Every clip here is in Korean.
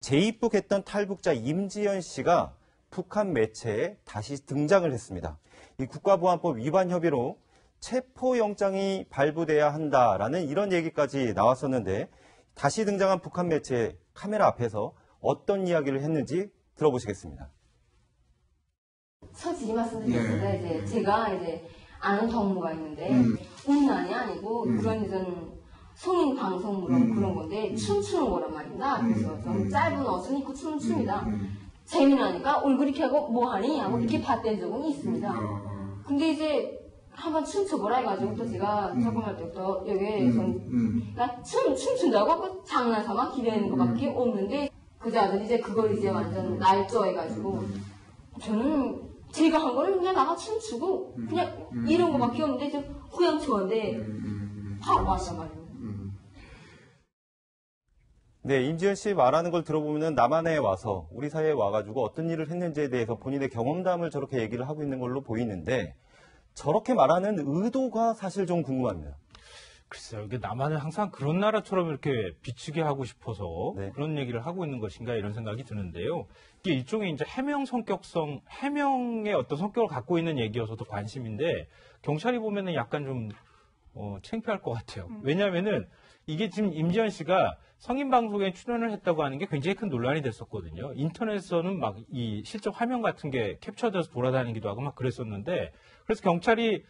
재입국했던 탈북자 임지연 씨가 북한 매체에 다시 등장을 했습니다. 이 국가보안법 위반 혐의로 체포영장이 발부돼야 한다라는 이런 얘기까지 나왔었는데 다시 등장한 북한 매체 카메라 앞에서 어떤 이야기를 했는지 들어보시겠습니다. 솔직히 말씀드리겠습니다. 이제 제가 이제 아는 동무가 있는데 음란이 아니고 그런 성인 방송물은 그런 건데 춤추는 거란 말입니다. 그래서 좀 짧은 옷은 입고 춤을 춥니다. 재미나니까 얼굴 이렇게 하고 뭐하니? 하고 이렇게 봤던 적은 있습니다. 근데 이제 한번 춤춰보라 해가지고 또 제가 적응할 때부터 여기에 그러니까 춤춘다고 그 장난삼아 기대는 것밖에 없는데 그 아들이 이제 그걸 이제 완전 날조해가지고 저는 제가 한 거는 그냥 나가 춤추고 그냥 이런 거밖에 없는데 좀 후양초인데 바로 왔단 말이에요. 네, 임지연 씨 말하는 걸 들어보면 남한에 와서 우리 사회에 와가지고 어떤 일을 했는지에 대해서 본인의 경험담을 저렇게 얘기를 하고 있는 걸로 보이는데 저렇게 말하는 의도가 사실 좀 궁금합니다. 글쎄요, 이게 남한을 항상 그런 나라처럼 이렇게 비추게 하고 싶어서 네. 그런 얘기를 하고 있는 것인가 이런 생각이 드는데요. 이게 일종의 이제 해명의 어떤 성격을 갖고 있는 얘기여서도 관심인데 경찰이 보면은 약간 좀 창피할 것 같아요. 왜냐하면은 이게 지금 임지연 씨가 성인 방송에 출연을 했다고 하는 게 굉장히 큰 논란이 됐었거든요. 인터넷에서는 막 이 실적 화면 같은 게 캡처돼서 돌아다니기도 하고 막 그랬었는데 그래서 경찰이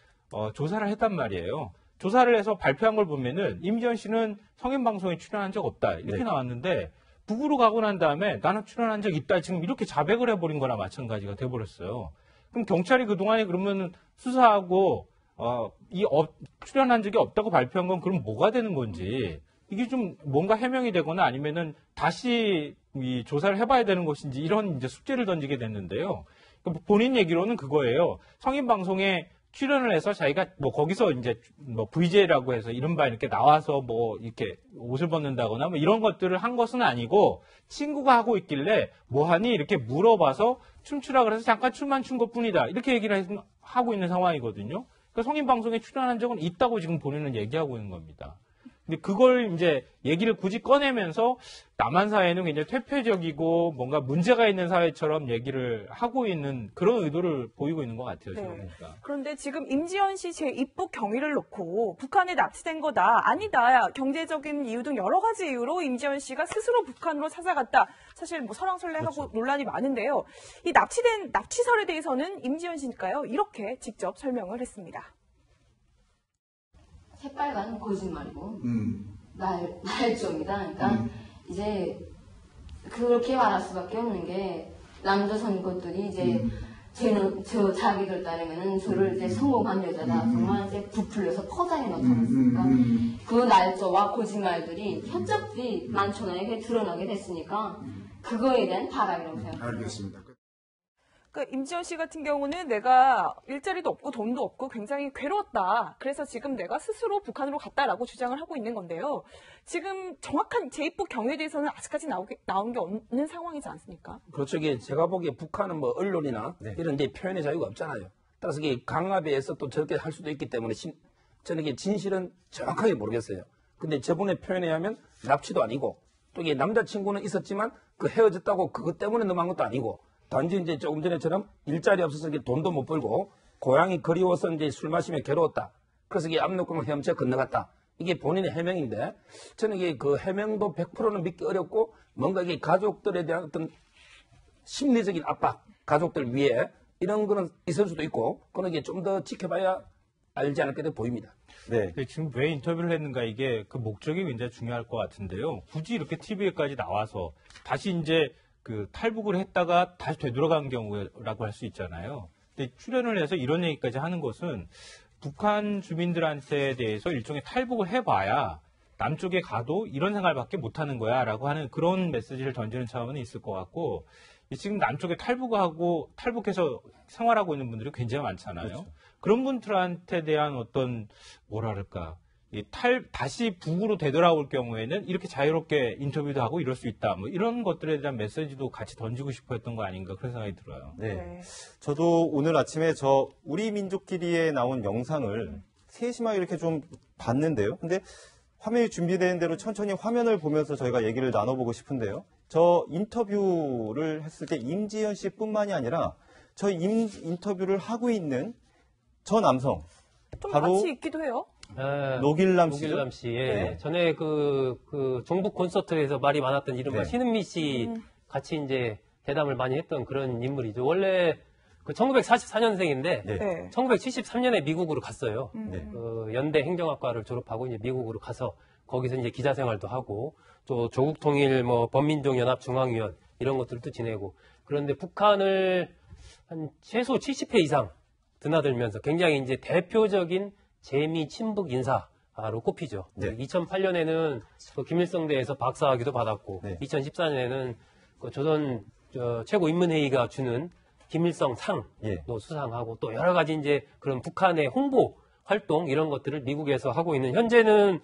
조사를 했단 말이에요. 조사를 해서 발표한 걸 보면은 임지연 씨는 성인 방송에 출연한 적 없다 이렇게 네. 나왔는데 북으로 가고 난 다음에 나는 출연한 적 있다 지금 이렇게 자백을 해버린 거나 마찬가지가 돼버렸어요. 그럼 경찰이 그동안에 그러면 수사하고 출연한 적이 없다고 발표한 건 그럼 뭐가 되는 건지 이게 좀 뭔가 해명이 되거나 아니면은 다시 이 조사를 해봐야 되는 것인지 이런 이제 숙제를 던지게 됐는데요. 본인 얘기로는 그거예요. 성인 방송에 출연을 해서 자기가 뭐 거기서 이제 뭐 VJ라고 해서 이른바 이렇게 나와서 뭐 이렇게 옷을 벗는다거나 뭐 이런 것들을 한 것은 아니고 친구가 하고 있길래 뭐하니 이렇게 물어봐서 춤추라 그래서 잠깐 춤만 춘 것뿐이다 이렇게 얘기를 하고 있는 상황이거든요. 그러니까 성인 방송에 출연한 적은 있다고 지금 본인은 얘기하고 있는 겁니다. 근데 그걸 이제 얘기를 굳이 꺼내면서 남한 사회는 굉장히 퇴폐적이고 뭔가 문제가 있는 사회처럼 얘기를 하고 있는 그런 의도를 보이고 있는 것 같아요. 지금 보니까. 그런데 지금 임지연 씨 재입국 경위를 놓고 북한에 납치된 거다. 아니다. 경제적인 이유 등 여러 가지 이유로 임지연 씨가 스스로 북한으로 찾아갔다. 사실 뭐 설왕설래하고 그렇죠. 논란이 많은데요. 이 납치된 납치설에 대해서는 임지연 씨니까요. 이렇게 직접 설명을 했습니다. 새빨간 거짓말이고 날조입니다. 그러니까 이제 그렇게 말할 수밖에 없는 게 남자 선것들이 이제 쟤는 자기들 따르면은 저를 이제 성공한 여자다 정말 이제 부풀려서 포장해 놓지 않았습니까? 그 날조와 거짓말들이 현적들이 만천하에 드러나게 됐으니까 그거에 대한 바람이라고 생각합니다. 알겠습니다. 그 임지연 씨 같은 경우는 내가 일자리도 없고 돈도 없고 굉장히 괴로웠다. 그래서 지금 내가 스스로 북한으로 갔다라고 주장을 하고 있는 건데요. 지금 정확한 재입국 경위에 대해서는 아직까지 나온 게 없는 상황이지 않습니까? 그렇죠. 이게 제가 보기에 북한은 뭐 언론이나 이런 데 표현의 자유가 없잖아요. 따라서 이게 강압에 의해서 또 저렇게 할 수도 있기 때문에 저는 이게 진실은 정확하게 모르겠어요. 근데 저분의 표현에 의하면 납치도 아니고 또 이게 남자친구는 있었지만 그 헤어졌다고 그것 때문에 넘어간 것도 아니고 단지 이제 조금 전에처럼 일자리 없어서 돈도 못 벌고 고향이 그리워서 이제 술 마시며 괴로웠다. 그래서 이게 압록강을 헤엄쳐 건너갔다. 이게 본인의 해명인데 저는 이게 그 해명도 100%는 믿기 어렵고 뭔가 이게 가족들에 대한 어떤 심리적인 압박, 가족들 위에 이런 거는 있을 수도 있고 그런 게 좀 더 지켜봐야 알지 않을까 보입니다. 네. 지금 왜 인터뷰를 했는가 이게 그 목적이 굉장히 중요할 것 같은데요. 굳이 이렇게 TV에까지 나와서 다시 이제 그 탈북을 했다가 다시 되돌아간 경우라고 할 수 있잖아요. 근데 출연을 해서 이런 얘기까지 하는 것은 북한 주민들한테 대해서 일종의 탈북을 해봐야 남쪽에 가도 이런 생활밖에 못하는 거야라고 하는 그런 메시지를 던지는 차원이 있을 것 같고 지금 남쪽에 탈북해서 생활하고 있는 분들이 굉장히 많잖아요. 그렇죠. 그런 분들한테 대한 어떤 뭐랄까 다시 북으로 되돌아올 경우에는 이렇게 자유롭게 인터뷰도 하고 이럴 수 있다. 뭐 이런 것들에 대한 메시지도 같이 던지고 싶어 했던 거 아닌가 그런 생각이 들어요. 네. 저도 오늘 아침에 우리 민족끼리에 나온 영상을 세심하게 이렇게 좀 봤는데요. 근데 화면이 준비된 대로 천천히 화면을 보면서 저희가 얘기를 나눠보고 싶은데요. 저 인터뷰를 했을 때 임지연 씨뿐만이 아니라 저 인터뷰를 하고 있는 저 남성 좀 바로 같이 있기도 해요. 노길남 씨죠. 노길남 씨. 예. 네. 전에 그 종북 콘서트에서 말이 많았던 이른바 네. 신은미 씨 같이 이제 대담을 많이 했던 그런 인물이죠. 원래 그 1944년생인데 네. 네. 1973년에 미국으로 갔어요. 네. 그 연대 행정학과를 졸업하고 이제 미국으로 가서 거기서 이제 기자 생활도 하고 또 조국 통일 뭐 범민종연합 중앙위원 이런 것들도 지내고 그런데 북한을 한 최소 70회 이상 드나들면서 굉장히 이제 대표적인 재미 친북 인사로 꼽히죠. 네. 2008년에는 그 김일성대에서 박사학위도 받았고 네. 2014년에는 그 조선 최고인문회의가 주는 김일성 상도 예. 수상하고 또 여러 가지 이제 그런 북한의 홍보 활동 이런 것들을 미국에서 하고 있는 현재는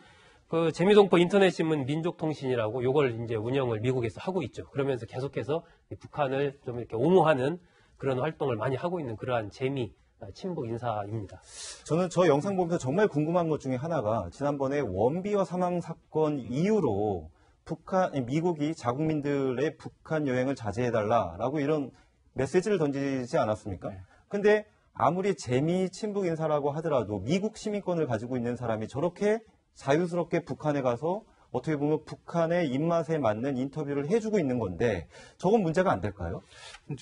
그 재미동포 인터넷신문 민족통신이라고 요걸 이제 운영을 미국에서 하고 있죠. 그러면서 계속해서 이 북한을 좀 이렇게 옹호하는 그런 활동을 많이 하고 있는 그러한 재미 친북 인사입니다. 저는 저 영상 보면서 정말 궁금한 것 중에 하나가 지난번에 원비어 사망 사건 이후로 미국이 자국민들의 북한 여행을 자제해달라라고 이런 메시지를 던지지 않았습니까? 근데 아무리 재미 친북 인사라고 하더라도 미국 시민권을 가지고 있는 사람이 저렇게 자유스럽게 북한에 가서 어떻게 보면 북한의 입맛에 맞는 인터뷰를 해주고 있는 건데 저건 문제가 안 될까요?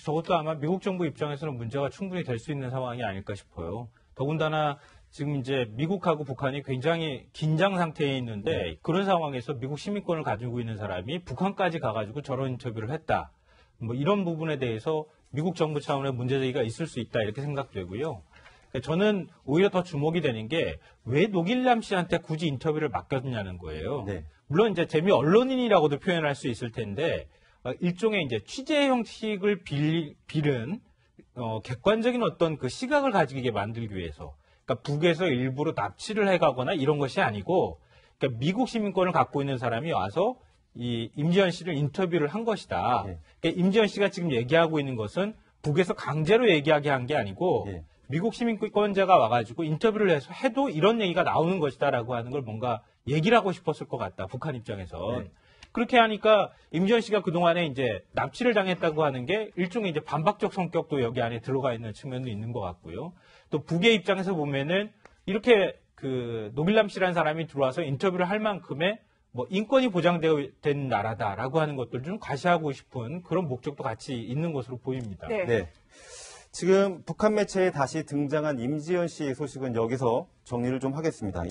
저것도 아마 미국 정부 입장에서는 문제가 충분히 될 수 있는 상황이 아닐까 싶어요. 더군다나 지금 이제 미국하고 북한이 굉장히 긴장 상태에 있는데 그런 상황에서 미국 시민권을 가지고 있는 사람이 북한까지 가가지고 저런 인터뷰를 했다. 뭐 이런 부분에 대해서 미국 정부 차원의 문제제기가 있을 수 있다 이렇게 생각되고요. 저는 오히려 더 주목이 되는 게 왜 노길남 씨한테 굳이 인터뷰를 맡겼냐는 거예요. 네. 물론 이제 재미 언론인이라고도 표현할 수 있을 텐데 일종의 이제 취재 형식을 빌은 객관적인 어떤 그 시각을 가지게 만들기 위해서 그러니까 북에서 일부러 납치를 해가거나 이런 것이 아니고 그러니까 미국 시민권을 갖고 있는 사람이 와서 이 임지연 씨를 인터뷰를 한 것이다. 네. 그러니까 임지연 씨가 지금 얘기하고 있는 것은 북에서 강제로 얘기하게 한 게 아니고 네. 미국 시민권자가 와가지고 인터뷰를 해서 해도 이런 얘기가 나오는 것이다라고 하는 걸 뭔가 얘기를 하고 싶었을 것 같다. 북한 입장에선. 네. 그렇게 하니까 임지연 씨가 그동안에 이제 납치를 당했다고 하는 게 일종의 이제 반박적 성격도 여기 안에 들어가 있는 측면도 있는 것 같고요. 또 북의 입장에서 보면은 이렇게 그 노길남 씨라는 사람이 들어와서 인터뷰를 할 만큼의 뭐 인권이 보장된 나라다라고 하는 것들 좀 과시하고 싶은 그런 목적도 같이 있는 것으로 보입니다. 네. 네. 지금 북한 매체에 다시 등장한 임지연 씨의 소식은 여기서 정리를 좀 하겠습니다.